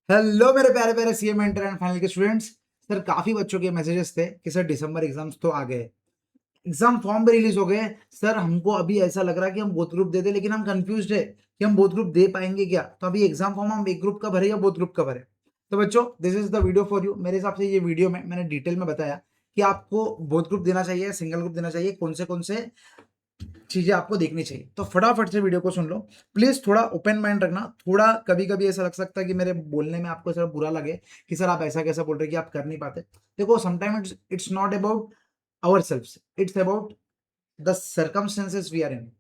Hello मेरे प्यारे प्यारे सीएम इंटर एंड फाइनल के स्टूडेंट्स। सर काफी बच्चों के मैसेजेस थे कि सर दिसंबर एग्जाम्स तो आ गए, एग्जाम फॉर्म भी रिलीज हो गए। सर हमको अभी ऐसा लग रहा है कि हम बोथ ग्रुप दे दे, लेकिन हम कंफ्यूज्ड है कि हम बोथ ग्रुप दे पाएंगे क्या। तो अभी एग्जाम फॉर्म हम एक ग्रुप का भरे या बोथ ग्रुप का भरे। तो बच्चों this is the video for you. मेरे हिसाब से ये वीडियो में मैंने डिटेल में बताया कि आपको बोथ ग्रुप देना चाहिए, सिंगल ग्रुप देना चाहिए, कौन से चीजें आपको देखनी चाहिए। तो फटाफट से वीडियो को सुन लो। प्लीज थोड़ा ओपन माइंड रखना। थोड़ा कभी कभी ऐसा लग सकता है कि मेरे बोलने में आपको सर बुरा लगे कि सर आप ऐसा कैसा बोल रहे कि आप कर नहीं पाते। देखो sometime it's not about our self, it's about the circumstances we are in.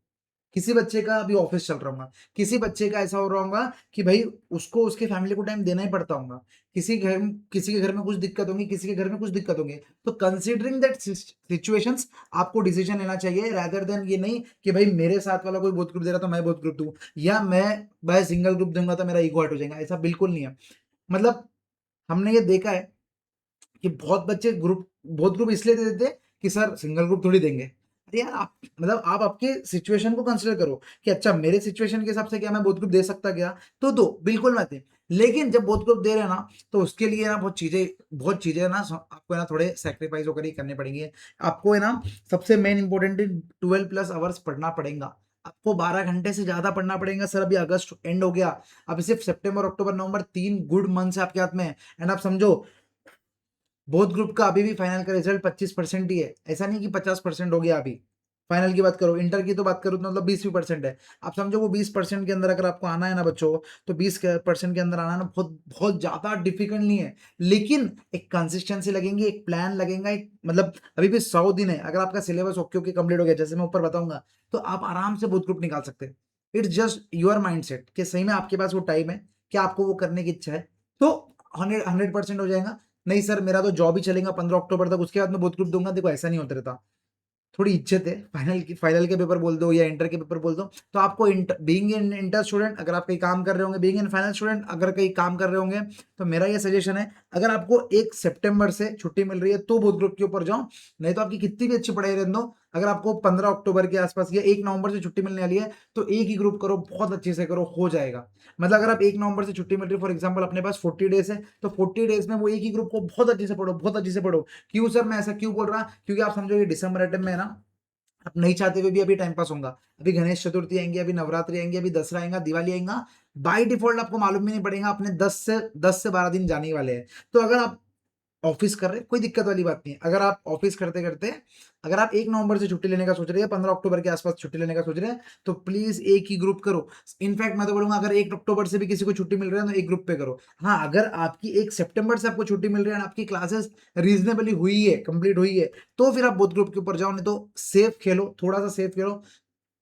किसी बच्चे का अभी ऑफिस चल रहा होगा, किसी बच्चे का ऐसा हो रहा होगा कि भाई उसको उसके फैमिली को टाइम देना ही पड़ता होगा, किसी के घर में कुछ दिक्कत होगी, किसी के घर में कुछ दिक्कत होगी। तो कंसिडरिंग दैट सिचुएशंस आपको डिसीजन लेना चाहिए, रादर देन ये नहीं कि भाई मेरे साथ वाला कोई बोथ ग्रुप दे रहा तो मैं बोथ ग्रुप दूं, या मैं भाई सिंगल ग्रुप दूंगा तो मेरा ईगो हर्ट हो जाएगा। ऐसा बिल्कुल नहीं है। मतलब हमने ये देखा है कि बहुत बच्चे ग्रुप बहुत ग्रुप इसलिए दे देते कि सर सिंगल ग्रुप थोड़ी देंगे। अरे यार आप मतलब आप आपके सिचुएशन को कंसिडर करो कि अच्छा मेरे सिचुएशन के हिसाब से क्या मैं बोथ ग्रुप दे सकता क्या, तो दो, बिल्कुल मत दे। लेकिन जब बोथ ग्रुप दे रहे हैं ना तो उसके लिए ना बहुत चीजें ना आपको है ना थोड़े सेक्रीफाइस होकर ही करने पड़ेंगे। आपको है ना सबसे मेन इंपॉर्टेंट 12+ आवर्स पढ़ना पड़ेगा। आपको 12 घंटे से ज्यादा पढ़ना पड़ेगा। सर अभी अगस्त एंड हो गया, अभी सिर्फ सितंबर अक्टूबर नवंबर 3 गुड मंथ्स आपके हाथ में है। एंड आप समझो बोथ ग्रुप का अभी भी फाइनल का रिजल्ट 25% ही है। ऐसा नहीं कि 50% हो गया। अभी फाइनल की बात करो, इंटर की तो बात करो तो मतलब 20% है। आप समझो वो 20% के अंदर अगर आपको आना है ना बच्चों, तो 20% के अंदर आना ना बहुत बहुत ज्यादा डिफिकल्ट नहीं है। लेकिन एक कंसिस्टेंसी लगेंगी, एक प्लान लगेगा, एक मतलब अभी भी 100 दिन है। अगर आपका सिलेबस ओके ओके कंप्लीट हो गया जैसे मैं ऊपर बताऊंगा, तो आप आराम से बोथ ग्रुप निकाल सकते हैं। It's just your mind set कि सही में आपके पास वो टाइम है कि आपको वो करने की इच्छा है, तो 100% हो जाएगा। नहीं सर मेरा तो जॉब ही चलेगा 15 अक्टूबर तक, उसके बाद मैं बोथ ग्रुप दूंगा। देखो ऐसा नहीं होता रहता। थोड़ी इज्जत है, फाइनल के पेपर बोल दो या इंटर के पेपर बोल दो। तो आपको बीइंग इन इंटर स्टूडेंट अगर आप कहीं काम कर रहे होंगे, बीइंग इन फाइनल स्टूडेंट अगर कहीं काम कर रहे होंगे, तो मेरा ये सजेशन है अगर आपको 1 सितंबर से छुट्टी मिल रही है तो बोथ ग्रुप के ऊपर जाओ। नहीं तो आपकी कितनी भी अच्छी पढ़ाई रहने दो, अगर आपको 15 अक्टूबर के आसपास या 1 नवंबर से छुट्टी मिलने वाली है तो एक ही ग्रुप करो, बहुत अच्छे से करो, हो जाएगा। मतलब अगर आप 1 नवंबर से छुट्टी मिल रही है, फॉर एग्जाम्पल अपने पास 40 डेज है, तो 40 डेज में वो एक ही ग्रुप को बहुत अच्छे से पढ़ो, बहुत अच्छे से पढ़ो। क्यों सर मैं ऐसा क्यों बोल रहा, क्योंकि आप समझो ये दिसंबर अटेम्प्ट में है ना, आप नहीं चाहते हुए भी अभी टाइम पास होगा। अभी गणेश चतुर्थी आएंगे, अभी नवरात्रि आएंगे, अभी दसरा आएगा, दिवाली आएगा। बाय डिफॉल्ट आपको मालूम भी नहीं पड़ेगा अपने 10 से 12 दिन जाने ही वाले हैं। तो अगर आप ऑफिस कर रहे हैं कोई दिक्कत वाली बात नहीं है। अगर आप ऑफिस करते करते अगर आप 1 नवंबर से छुट्टी लेने का सोच रहे हैं, 15 अक्टूबर के आसपास छुट्टी लेने का सोच रहे हैं, तो प्लीज एक ही ग्रुप करो। इनफैक्ट मैं तो बोलूंगा अगर 1 अक्टूबर से भी किसी को छुट्टी मिल रही है तो एक ग्रुप पे करो। हाँ अगर आपकी 1 सितंबर से आपको छुट्टी मिल रही है और आपकी क्लासेस रीजनेबली हुई है, कंप्लीट हुई है, तो फिर आप बोथ ग्रुप के ऊपर जाओ। नहीं तो सेफ खेलो, थोड़ा सा सेफ खेलो।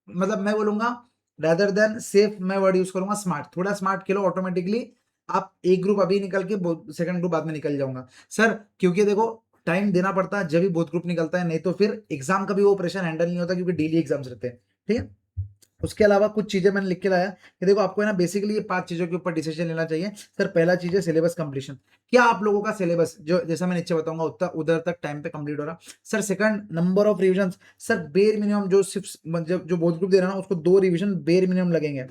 मतलब मैं बोलूंगा रेदर देन सेफ मैं वर्ड यूज करूंगा स्मार्ट, थोड़ा स्मार्ट खेलो। ऑटोमेटिकली आप एक ग्रुप अभी निकल के सेकंड ग्रुप बाद में निकल जाऊंगा सर, क्योंकि देखो टाइम देना पड़ता है जब भी बोथ ग्रुप निकलता है, नहीं तो फिर एग्जाम का भी वो प्रेशर हैंडल नहीं होता क्योंकि डेली एग्जाम्स रहते हैं। ठीक है। उसके अलावा कुछ चीजें मैंने लिख के लाया कि देखो आपको है ना बेसिकली ये 5 चीजों के ऊपर डिसीजन लेना चाहिए। सर पहला चीज है सिलेबस कंप्लीशन। क्या आप लोगों का सिलेबस जो जैसा मैं नीचे बताऊंगा उतना उधर तक टाइम पे कंप्लीट हो रहा। Sir second number of revision. Sir बेर मिनिमम जो सिर्फ जो बोथ ग्रुप दे रहा है ना उसको 2 रिविजन बेर मिनिमम लगेंगे।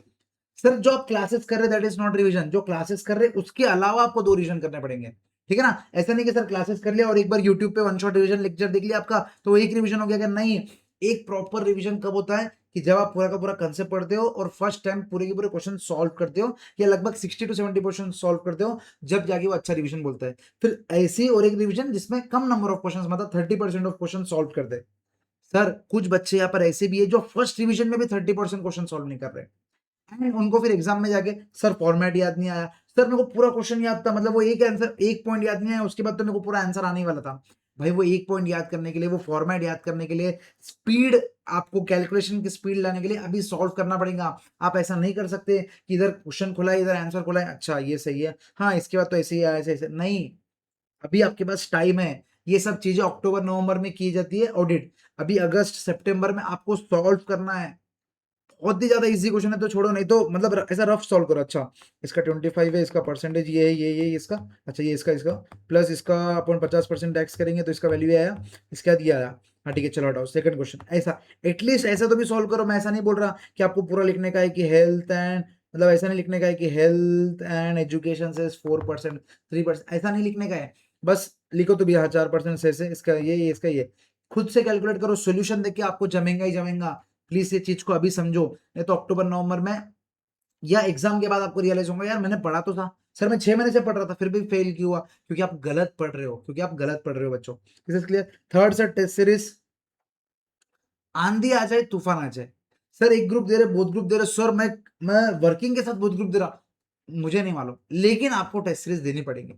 सर जो आप क्लासेस कर रहे दैट इज नॉट रिविजन, जो क्लासेस कर रहे उसके अलावा आपको 2 रिविजन करने पड़ेंगे। ठीक है ना। ऐसा नहीं कि सर क्लासेस कर लिया और एक बार यूट्यूब पे वन शॉट रिविजन लेक्चर देख लिया आपका तो एक रिविजन हो गया क्या, नहीं। एक प्रॉपर रिविजन कब होता है कि जब आप पूरा का पूरा कंसेप्ट पढ़ते हो और फर्स्ट टाइम पूरे के पूरे क्वेश्चन सॉल्व करते हो, या लगभग 60 to 70 क्वेश्चन सॉल्व करते हो, जब जाके वो अच्छा रिविजन बोलता है। फिर ऐसी और एक रिविजन जिसमें कम नंबर ऑफ क्वेश्चन, मतलब 30% ऑफ क्वेश्चन सॉल्व कर दे। सर कुछ बच्चे यहाँ पर ऐसे भी है जो फर्स्ट रिविजन में भी 30% क्वेश्चन सॉल्व नहीं कर रहे। एंड उनको फिर एग्जाम में जाके सर फॉर्मेट याद नहीं आया, सर मेरे को पूरा क्वेश्चन याद था, मतलब वो एक आंसर एक पॉइंट याद नहीं आया, उसके बाद तो मेरे को पूरा आंसर आने ही वाला था। भाई वो एक पॉइंट याद करने के लिए, वो फॉर्मेट याद करने के लिए, स्पीड, आपको कैलकुलेशन की स्पीड लाने के लिए अभी सॉल्व करना पड़ेगा। आप ऐसा नहीं कर सकते कि इधर क्वेश्चन खुला है इधर आंसर खुला है, अच्छा ये सही है, हाँ इसके बाद तो ऐसे ही आया, ऐसे ऐसे नहीं। अभी आपके पास टाइम है। ये सब चीजें अक्टूबर नवंबर में की जाती है ऑडिट, अभी अगस्त सितंबर में आपको सॉल्व करना है। बहुत ही ज्यादा इजी क्वेश्चन है तो छोड़ो, नहीं तो मतलब ऐसा रफ सॉल्व करो। अच्छा इसका 25 है, इसका परसेंटेज ये है, ये इसका, अच्छा ये इसका प्लस इसका अपन 50% टैक्स करेंगे तो इसका वैल्यू आया, इसके बाद ये आया। हाँ ठीक है चलो हटाओ सेकंड क्वेश्चन। ऐसा एटलीस्ट ऐसा तो भी सॉल्व करो। मैं ऐसा नहीं बोल रहा कि आपको पूरा लिखने का है कि हेल्थ एंड मतलब ऐसा नहीं लिखने का है कि हेल्थ एंड एजुकेशन से 4%, 3%, ऐसा नहीं लिखने का है। बस लिखो तो भी हाँ 4% से इसका ये इसका ये खुद से कैलकुलेट करो, सोल्यूशन देख के आपको जमेगा ही जमेगा। प्लीज ये चीज को अभी समझो, नहीं तो अक्टूबर नवंबर में या एग्जाम के बाद आपको रियलाइज होगा यार मैंने पढ़ा तो था सर, मैं 6 महीने से पढ़ रहा था फिर भी फेल क्यों हुआ, क्योंकि आप गलत पढ़ रहे हो, क्योंकि आप गलत पढ़ रहे हो बच्चों। This is clear. Third sir test series, आंधी आ जाए तूफान आ जाए, सर एक ग्रुप दे रहे बोथ ग्रुप दे रहे, सर मैं वर्किंग के साथ बोथ ग्रुप दे रहा, मुझे नहीं मालूम, लेकिन आपको टेस्ट सीरीज देनी पड़ेगी।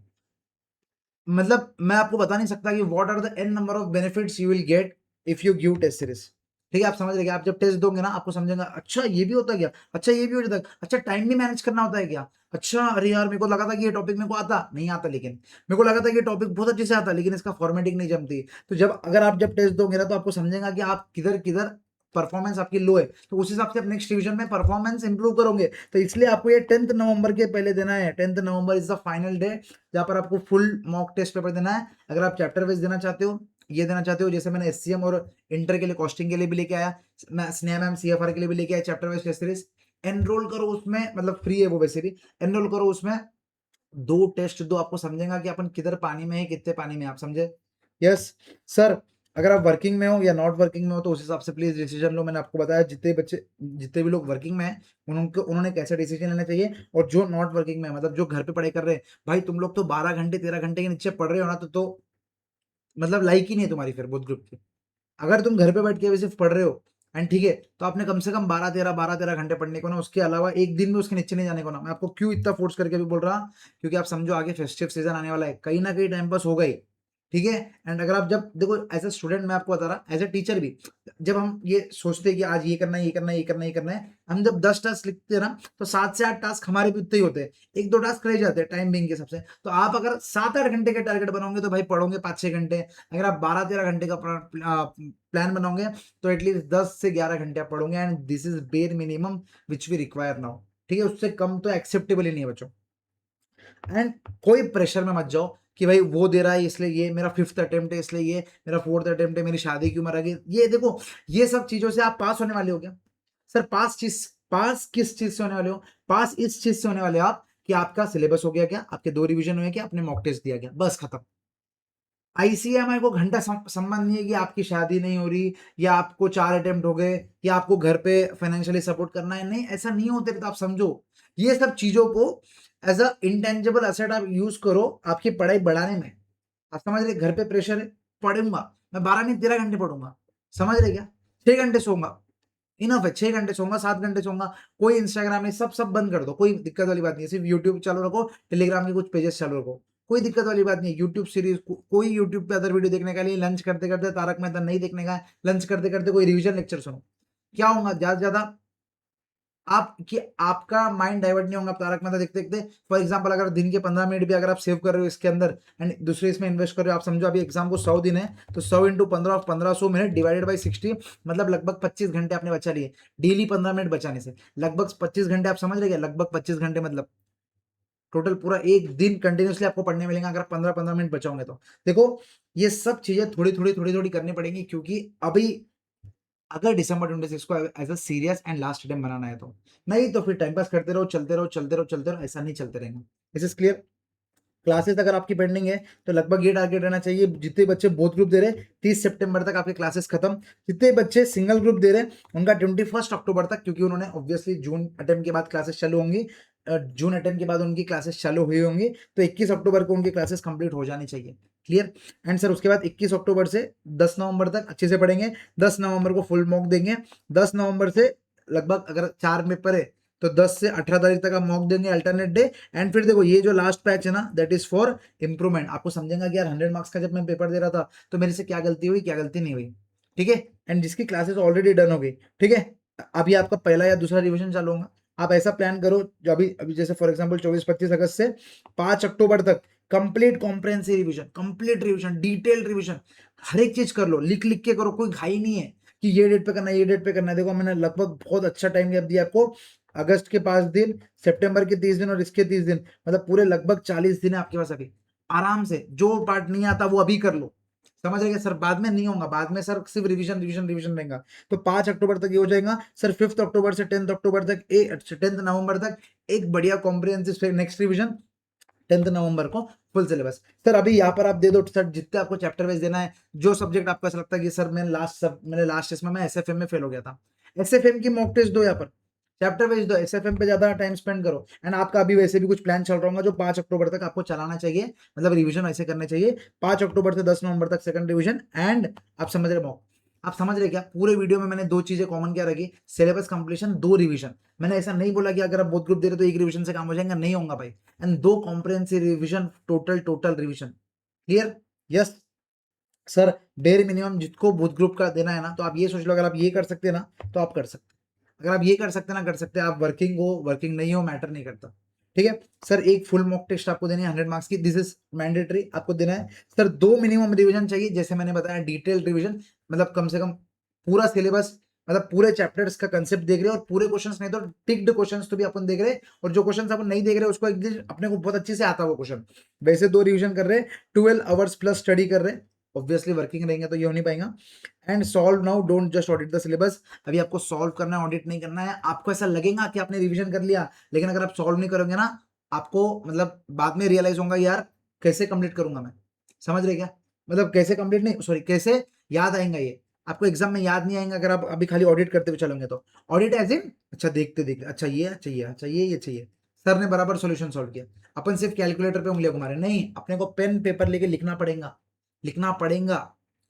मतलब मैं आपको बता नहीं सकता कि what are the n number of benefits you will get if you give test series. ठीक है, आप समझ रहे आप जब टेस्ट दोगे ना आपको समझेगा, अच्छा ये भी होता है क्या, अच्छा ये भी हो जाता है, अच्छा टाइम भी मैनेज करना होता है क्या, अच्छा अरे यार मेरे को लगा था कि ये टॉपिक मेरे को आता नहीं आता, लेकिन मेरे को लगा था कि ये टॉपिक बहुत अच्छे से आता लेकिन इसका फॉर्मेटिंग नहीं जमती। तो जब अगर आप जब टेस्ट दोगे ना तो आपको समझेगा कि आप किधर किधर परफॉर्मेंस आपकी लो है, तो उस हिसाब से आप नेक्स्ट डिवीजन में परफॉर्मेंस इंप्रूव करोगे। तो इसलिए आपको ये 10th नवंबर के पहले देना है। 10th November is the final day जहाँ पर आपको फुल मॉक टेस्ट पेपर देना है। अगर आप चैप्टर वाइज देना चाहते हो, ये देना चाहते हो, जैसे मैंने एससीएम और इंटर के लिए कॉस्टिंग के लिए भी लेके आया, मैं स्नेहा मैम सीएफआर के लिए भी लेके आया chapter wise test series, enrol करो उसमें, मतलब फ्री है वो वैसे भी, एनरोल करो उसमें, 2 टेस्ट दो, आपको समझेगा कि अपन किधर पानी में है कितने पानी में, आप समझे। यस सर, अगर आप वर्किंग में हो या नॉट वर्किंग में हो तो उस हिसाब से प्लीज डिसीजन लो। मैंने आपको बताया जितने बच्चे जितने भी लोग वर्किंग में हैं उन्होंने कैसे डिसीजन लेना चाहिए, और जो नॉट वर्किंग में है, मतलब जो घर पे पढ़ाई कर रहे हैं, भाई तुम लोग तो 12 घंटे 13 घंटे के नीचे पढ़ रहे हो ना, तो मतलब लाइक ही नहीं है तुम्हारी फिर बोथ ग्रुप की। अगर तुम घर पे बैठ के भी सिर्फ पढ़ रहे हो एंड ठीक है, तो आपने कम से कम 12-13 घंटे पढ़ने को ना, उसके अलावा एक दिन में उसके नीचे नहीं जाने को ना। मैं आपको क्यों इतना फोर्स करके भी बोल रहा, क्योंकि आप समझो आगे फेस्टिव सीजन आने वाला है, कहीं ना कहीं टाइम पास होगा ही। ठीक है, एंड अगर आप जब देखो एज ए स्टूडेंट मैं आपको बता रहा, एज ए टीचर भी जब हम ये सोचते हैं कि आज ये करना है ये करना है ये करना है ये करना है, हम जब 10 टास्क लिखते हैं ना तो 7 से 8 टास्क हमारे भी उतने ही होते हैं, 1-2 टास्क रह जाते हैं टाइम बिंग के हिसाब से। तो आप अगर 7-8 घंटे के टारगेट बनाओगे तो भाई पढ़ोगे 5-6 घंटे। अगर आप 12-13 घंटे का प्लान बनाओगे तो एटलीस्ट 10 से 11 घंटे आप पढ़ोगे, and this is bare minimum which we require now. ठीक है, उससे कम तो एक्सेप्टेबल ही नहीं है बच्चों। एंड कोई प्रेशर में मत जाओ कि भाई वो दे रहा है इसलिए ये मेरा 5th अटेम्प्ट है, इसलिए ये मेरा 4th अटेम्प्ट है, मेरी शादी क्यों मरा गई। ये देखो, ये सब चीजों से आप पास होने वाले हो क्या सर? पास किस चीज से होने वाले हो? पास इस चीज से होने वाले हो आप कि आपका सिलेबस हो गया क्या, आपके 2 रिवीजन हुए क्या, आपने मॉक टेस्ट दिया गया, बस खत्म। आईसीएमआई को घंटा संबंध नहीं है कि आपकी शादी नहीं हो रही या आपको 4 अटेम्प्ट हो गए या आपको घर पे फाइनेंशियली सपोर्ट करना है, नहीं ऐसा नहीं होते। तो आप समझो ये सब चीजों को एज अ इंटेंजिबल एसेट आप यूज करो आपकी पढ़ाई बढ़ाने में। आप समझ रहे, घर पे प्रेशर है, पढ़ूंगा मैं 12 नहीं 13 घंटे पढ़ूंगा, समझ रहे क्या, 6 घंटे सोऊंगा, इनफ है, 6 घंटे सोऊंगा, 7 घंटे सोऊंगा, कोई इंस्टाग्राम में सब बंद कर दो, कोई दिक्कत वाली बात नहीं है, सिर्फ यूट्यूब चालू रखो, टेलीग्राम के कुछ पेजेस चालू रखो, कोई दिक्कत वाली बात नहीं है। यूट्यूब सीरीज कोई यूट्यूब पे अदर वीडियो देखने का नहीं, लंच करते करते तारक मेहता नहीं देखने का है, लंच करते करते कोई रिविजन लेक्चर सुनो, क्या होगा ज्यादा से ज्यादा आप कि आपका माइंड डाइवर्ट नहीं होगा तारक मेहता देखते देखते। फॉर एग्जांपल अगर दिन के 15 मिनट भी अगर आप सेव कर रहे हो इसके अंदर एंड दूसरे इसमें इन्वेस्ट कर रहे हो, आप समझो अभी एग्जाम को 100 दिन है, तो 100 × 15 1500 मिनट डिवाइडेड बाई 60, मतलब लगभग 25 घंटे आपने बचा लिए डेली 15 मिनट बचाने से, लगभग 25 घंटे। आप समझ रहे क्या, लगभग 25 घंटे मतलब टोटल पूरा एक दिन कंटिन्यूसली आपको पढ़ने मिलेगा अगर 15-15 मिनट बचाओगे तो। देखो ये सब चीजें थोड़ी थोड़ी करनी पड़ेंगी, क्योंकि अभी अगर दिसंबर 26 को as a serious and last attempt बनाना है तो, नहीं तो फिर टाइम पास करते रहो, चलते रहो चलते रहो चलते रहो, ऐसा नहीं चलते रहेंगे। This is clear. क्लासेस अगर आपकी पेंडिंग है तो लगभग ये टारगेट रहना चाहिए, जितने बच्चे बोथ ग्रुप दे रहे हैं 30 सितंबर तक आपके क्लासेस खत्म, जितने बच्चे सिंगल ग्रुप दे रहे हैं उनका 21 अक्टूबर तक, क्योंकि उन्होंने ऑब्वियसली जून अटेम्प्ट के बाद क्लासेस चालू होंगी, जून अटेम्प्ट के बाद उनकी क्लासेस चालू हुई होंगी, तो 21 अक्टूबर को उनकी क्लासेस कंप्लीट हो जानी चाहिए। क्लियर। एंड सर उसके बाद 21 अक्टूबर से 10 नवंबर तक अच्छे से पढ़ेंगे, 10 नवंबर को फुल मॉक देंगे, 10 नवंबर से लगभग अगर 4 पेपर है तो 10 से 18 तारीख तक आप मॉक देंगे अल्टरनेट डे। एंड फिर देखो ये जो लास्ट पैच है ना दैट इज फॉर इंप्रूवमेंट, आपको समझेगा कि यार 100 मार्क्स का जब मैं पेपर दे रहा था तो मेरे से क्या गलती हुई क्या गलती नहीं हुई। ठीक है, एंड जिसकी क्लासेस ऑलरेडी डन हो गई, ठीक है, अभी आपका पहला या दूसरा रिविजन चालू होगा। आप ऐसा प्लान करो जो अभी अभी जैसे फॉर एग्जाम्पल 24-25 अगस्त से 5 अक्टूबर तक complete comprehensive revision, complete revision, detailed revision, हर एक चीज कर लो, लिख लिख के करो, कोई घाई नहीं है कि ये डेट पे करना है ये डेट पे करना है। देखो मैंने लगभग बहुत अच्छा टाइम गैप दिया आपको, अगस्त के 5 दिन, सितंबर के 30 दिन और इसके 30 दिन, मतलब पूरे लगभग 40 दिन है आपके पास अभी। आराम से जो पार्ट नहीं आता वो अभी कर लो, समझ रहे सर, बाद में नहीं होगा, बाद में सर सिर्फ रिवीजन रिवीजन रिवीजन रहेगा। तो 5 अक्टूबर तक ये हो जाएगा सर। 5 अक्टूबर से 10 अक्टूबर तक 10 नवंबर तक एक बढ़िया कॉम्प्रिहेंसिव नेक्स्ट रिवीजन, 10 नवंबर को फुल सिलेबस। सर अभी यहाँ पर आप दे दो सर जितने आपको चैप्टर वाइज देना है, जो सब्जेक्ट आपको ऐसा लगता है कि सर मैंने लास्ट टेस्ट में मैं एसएफएम में फेल हो गया था, एसएफएम की मॉक टेस्ट दो, यहाँ पर चैप्टर वाइज दो, एसएफएम पे ज्यादा टाइम स्पेंड करो। एंड आपका अभी वैसे भी कुछ प्लान चल रहा होगा जो 5 अक्टूबर तक आपको चलाना चाहिए, मतलब रिवीजन ऐसे करने चाहिए 5 अक्टूबर से 10 नवंबर तक सेकंड रिवीजन। एंड आप समझ रहे मॉक, आप समझ रहे क्या, पूरे वीडियो में मैंने दो चीजें कॉमन क्या रखी, सिलेबस कंप्लीशन, दो रिवीजन। मैंने ऐसा नहीं बोला कि अगर आप बहुत ग्रुप दे रहे तो एक रिवीजन से काम हो जाएगा, नहीं होगा भाई। एंड दो comprehensive revision, total revision. Clear? Yes sir, बेर मिनिमम जिसको बुथ ग्रुप का देना है ना, तो आप ये सोच लो अगर आप ये कर सकते हैं ना तो आप कर सकते हैं, अगर आप ये कर सकते हैं ना कर सकते हैं, आप वर्किंग हो वर्किंग नहीं हो मैटर नहीं करता। ठीक है सर, एक फुल मॉक टेस्ट आपको देनी है 100 मार्क्स की, दिस इज मैंडेटरी, आपको देना है सर। दो मिनिमम रिवीजन चाहिए, जैसे मैंने बताया डिटेल रिवीजन, मतलब कम से कम पूरा सिलेबस, मतलब पूरे चैप्टर्स का कंसेप्ट देख रहे हो और पूरे क्वेश्चंस नहीं तो टिक्ड क्वेश्चंस तो भी अपन देख रहे हैं, और जो क्वेश्चंस अपन नहीं देख रहे उसको एक दिन अपने को बहुत अच्छे से आता है वो क्वेश्चन। वैसे दो रिवीजन कर रहे हैं, 12 आवर्स प्लस स्टडी कर रहे हैं, ऑब्वियसली वर्किंग रहेंगे तो ये हो नहीं पाएगा। And solve now, don't just audit the syllabus. अभी आपको सॉल्व करना है, ऑडिट नहीं करना है। आपको ऐसा लगेगा कि आपने रिवीजन कर लिया, लेकिन अगर आप सॉल्व नहीं करोगे ना, आपको मतलब बाद में रियलाइज होगा यार कैसे कंप्लीट करूंगा मैं। समझ रहे क्या, मतलब कैसे कंप्लीट नहीं, सॉरी कैसे याद आएगा ये, आपको एग्जाम में याद नहीं आएगा अगर आप अभी खाली ऑडिट करते हुए चलोगे तो। ऑडिट एज इन अच्छा देखते देखते, अच्छा ये चाहिए, अच्छा ये चाहिए, सर ने बराबर सॉल्यूशन सॉल्व किया, अपन सिर्फ कैलकुलेटर पे उंगलियां घुमा रहे नहीं, अपने को पेन पेपर लेके लिखना पड़ेगा, लिखना पड़ेगा।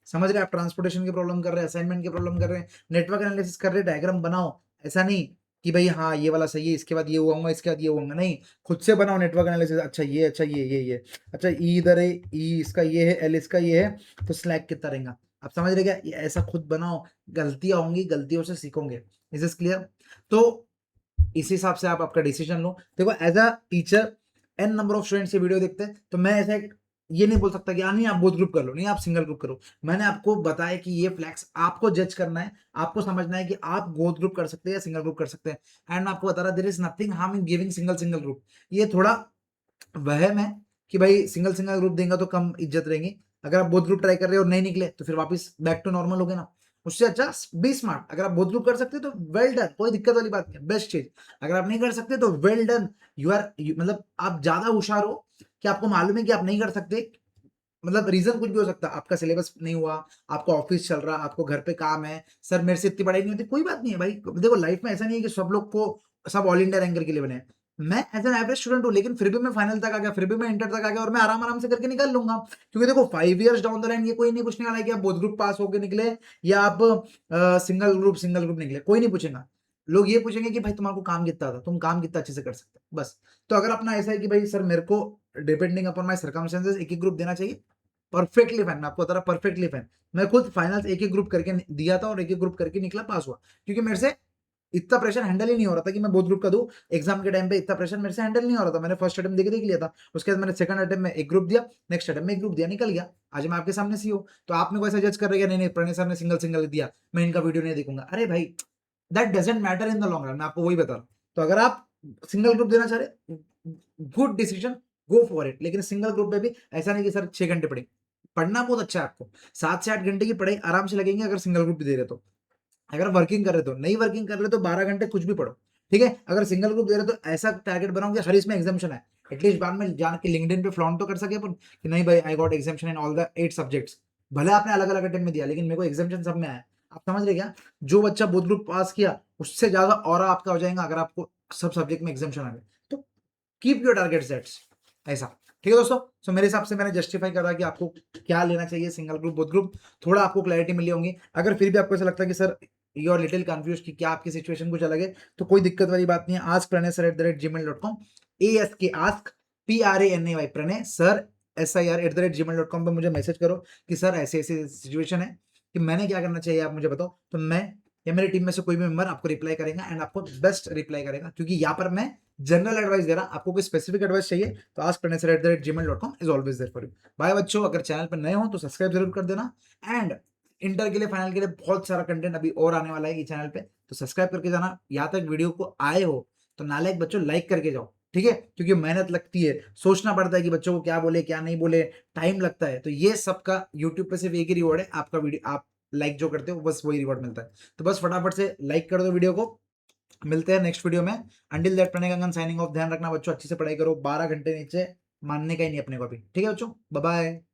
समझ रहे, आप ट्रांसपोर्टेशन की प्रॉब्लम कर रहे हैं, असाइनमेंट की प्रॉब्लम कर रहे हैं, नेटवर्क एनालिसिस कर रहे हैं, डायग्राम बनाओ। ऐसा नहीं कि भाई हाँ ये वाला सही है, इसके बाद ये हुआ, इसके बाद ये होगा, नहीं, खुद से बनाओ नेटवर्क एनालिसिस। अच्छा ये, अच्छा ये, अच्छा ई इधर है, ई इसका ये है, एल इसका ये है, तो स्लैक कितना रहेगा। आप समझ रहे क्या, ये ऐसा खुद बनाओ, गलतियां होंगी, गलतियों से सीखोगे। Is is clear? तो इस हिसाब से आप आपका डिसीजन लो। देखो as a teacher n number of students ये वीडियो देखते हैं, तो मैं ऐसा ये नहीं बोल सकता कि नहीं आप बोथ ग्रुप कर लो, नहीं आप सिंगल ग्रुप करो। मैंने आपको बताया कि ये फ्लैक्स आपको जज करना है, आपको समझना है कि आप बोथ ग्रुप कर सकते हैं या सिंगल ग्रुप कर सकते हैं। एंड मैं आपको बता रहा, there is nothing harm in giving single single group. ये थोड़ा वहम है कि भाई सिंगल सिंगल ग्रुप देंगे तो कम इज्जत रहेगी, अगर आप बोथ ग्रुप ट्राई कर रहे हो और नहीं निकले तो फिर वापस बैक टू नॉर्मल हो गए ना। उससे अच्छा बी स्मार्ट, अगर आप बोथ ग्रुप कर सकते तो वेल डन, कोई दिक्कत वाली बात नहीं, बेस्ट चीज। अगर आप नहीं कर सकते तो वेल डन, यू आर मतलब आप ज्यादा होशियार हो कि आपको मालूम है कि आप नहीं कर सकते, मतलब रीजन कुछ भी हो सकता है, आपका सिलेबस नहीं हुआ, आपका ऑफिस चल रहा, आपको घर पे काम है, सर मेरे से इतनी पढ़ाई नहीं होती, कोई बात नहीं है भाई। देखो लाइफ में ऐसा नहीं है कि सब लोग को सब ऑल इंडिया रैंकर के लिए बने। मैं एज एन एवरेज स्टूडेंट हूँ, लेकिन फिर भी मैं फाइनल तक आ गया, फिर भी मैं इंटर तक आ गया, और मैं आराम आराम से करके निकाल लूंगा। क्योंकि देखो 5 years डाउन द लाइन ये कोई नहीं पूछने वाला है कि आप बोथ ग्रुप पास होकर निकले या आप सिंगल ग्रुप निकले, कोई नहीं पूछेगा। लोग ये पूछेंगे कि भाई तुम्हारा काम कितना था, तुम काम कितना अच्छे से कर सकते हो, बस। तो अगर अपना ऐसा है कि भाई सर मेरे को डिपेंडिंग अपॉन माई सर्कमस्टेंसेस एक ही ग्रुप देना चाहिए, परफेक्टली फाइन, मैं आपको बता रहा परफेक्टली फाइन। मैं खुद फाइनल्स एक एक ग्रुप करके दिया था और एक एक ग्रुप करके निकला, पास हुआ, क्योंकि मेरे से इतना प्रेशर हैंडल ही नहीं हो रहा था कि मैं बहुत ग्रुप का दूं। एग्जाम के टाइम पे इतना प्रेशर मेरे से हैंडल नहीं हो रहा था, मैंने फर्स्ट अटेम्प्ट देख लिया था, उसके बाद मैंने सेकंड अटेम्प्ट में एक ग्रुप दिया, नेक्स्ट अटेम्प्ट में एक ग्रुप दिया, निकल गया। आज मैं आपके सामने सी हूं, तो आप मेरे को ऐसा जज कर रहे हैं, नहीं प्रणय सर ने सिंगल सिंगल दिया, मैं इनका वीडियो नहीं देखूंगा। अरे भाई that doesn't matter in the long run, मैं आपको वही बता रहा हूं। तो अगर आप सिंगल ग्रुप देना चाह रहे, good decision, go for it. लेकिन सिंगल ग्रुप में भी ऐसा नहीं कि सर 6 घंटे पढ़ेंगे, पढ़ना बहुत अच्छा है, आपको 7 से 8 घंटे की पढ़ाई आराम से लगेंगे अगर सिंगल ग्रुप भी दे रहे तो। अगर वर्किंग कर रहे तो, नहीं वर्किंग कर रहे तो 12 घंटे कुछ भी पढ़ो, ठीक है। अगर सिंगल ग्रुप दे रहे तो ऐसा टारगेट बनाओ कि हर इसमें एग्जाम्शन है, एटलीस्ट बाद में जान के लिंक्डइन पे फ्लॉन्ट तो कर सके अपन कि नहीं भाई I got exemption in all the 8 subjects. भले आपने अलग अलग अटेम्प्ट में दिया, लेकिन मेरे को एग्जाम्शन सब में आया। आप समझ रहे क्या, जो बच्चा बोथ ग्रुप पास किया उससे ज्यादा और आपका हो जाएगा अगर आपको सब सब्जेक्ट में एग्जाम्शन आ गए तो। कीप योर टारगेट सेट्स, ऐसा। ठीक है दोस्तों, सो मेरे हिसाब से मैंने जस्टिफाई करा कि आपको क्या लेना चाहिए, सिंगल ग्रुप बोथ ग्रुप, थोड़ा आपको क्लैरिटी मिली होगी। अगर फिर भी आपको ऐसा लगता है कि sir you are little confuse कि क्या आपकी सिचुएशन कुछ अलग है, तो कोई दिक्कत वाली बात नहीं है। Ask Pranay sir @gmail.com, ASK ask PRANAY Pranay sir SIR @gmail.com पे मुझे मैसेज करो कि सर ऐसे ऐसी सिचुएशन है कि मैंने क्या करना चाहिए, आप मुझे बताओ, तो मैं या मेरी टीम में से कोई भी मेंबर आपको रिप्लाई करेगा, एंड आपको बेस्ट रिप्लाई करेगा, क्योंकि यहाँ पर मैं जनरल एडवाइस दे रहा। आपको कोई स्पेसिफिक एडवाइस चाहिए तो ask Pranay sir @gmail.com is always there for you. Bye बच्चों, अगर चैनल पर नए हो तो सब्सक्राइब जरूर कर देना। एंड इंटर के लिए, फाइनल के लिए बहुत सारा कंटेंट अभी और आने वाला है ये चैनल पे, तो सब्सक्राइब करके जाना। यहाँ तक वीडियो को आए हो तो नालायक बच्चों लाइक करके जाओ, ठीक है, क्योंकि मेहनत लगती है, सोचना पड़ता है कि बच्चों को क्या बोले क्या नहीं बोले, टाइम लगता है। तो ये सबका यूट्यूब पे सिर्फ एक ही रिवॉर्ड है, आपका वीडियो आप लाइक जो करते हो बस वही रिवॉर्ड मिलता है। तो बस फटाफट से लाइक कर दो वीडियो को, मिलते हैं नेक्स्ट वीडियो में। Until that Pranay Gangan signing off. ध्यान रखना बच्चों, अच्छे से पढ़ाई करो, 12 घंटे नीचे मानने का ही नहीं अपने को अभी, ठीक है बच्चों, बाय बाय।